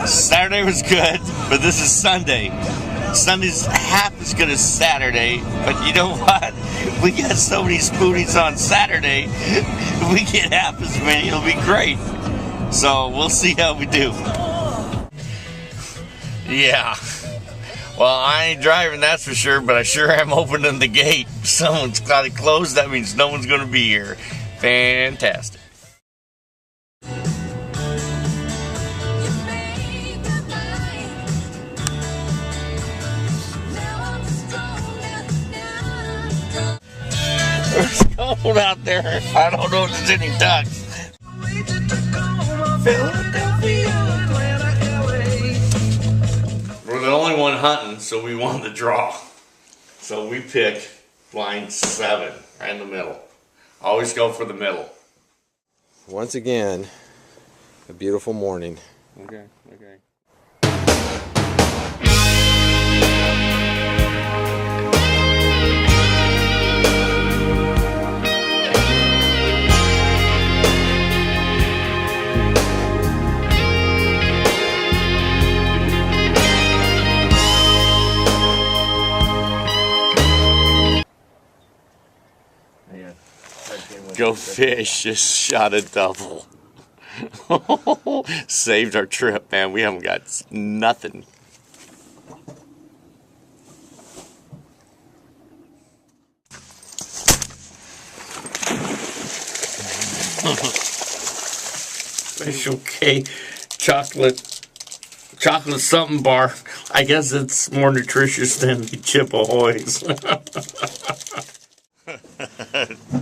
Saturday was good, but this is Sunday. Sunday's half as good as Saturday, but you know what? We got so many spoonies on Saturday, if we get half as many, it'll be great. So we'll see how we do. Yeah. Well, I ain't driving, that's for sure, but I sure am opening the gate. Someone's got it closed, that means no one's going to be here. Fantastic. It's cold out there. I don't know if there's any ducks. We're the only one hunting, so we won the draw. So we picked blind 7, right in the middle. Always go for the middle. Once again, a beautiful morning. Okay. Go Fish just shot a double. Saved our trip, man. We haven't got nothing. Special K chocolate something bar. I guess it's more nutritious than the Chip Ahoy's.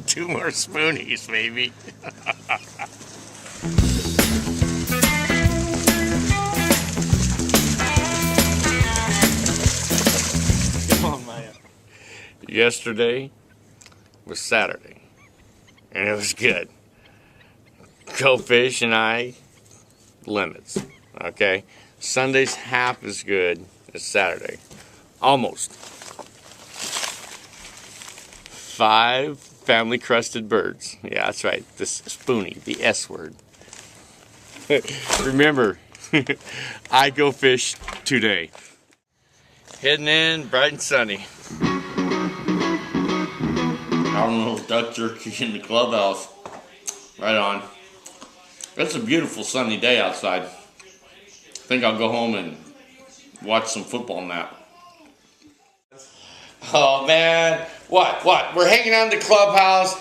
2 more spoonies, maybe. Come on, Maya. Yesterday was Saturday, and it was good. Go Fish and I, limits. Okay? Sunday's half as good as Saturday. Almost. 5 family crested birds. Yeah, that's right. This spoonie, the S word. Remember, I go fish today. Heading in, bright and sunny. I don't know, duck jerky in the clubhouse. Right on. It's a beautiful sunny day outside. I think I'll go home and watch some football now. Oh man, what? We're hanging out in the clubhouse,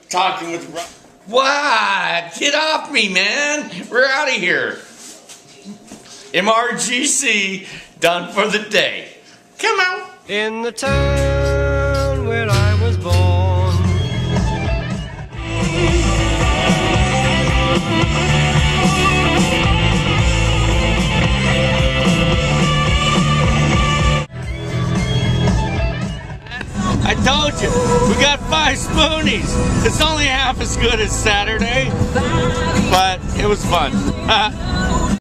talking with... What? Get off me, man. We're out of here. MRGC, done for the day. Come on. In the town where I was born. I told you, we got 5 spoonies. It's only half as good as Saturday, but it was fun.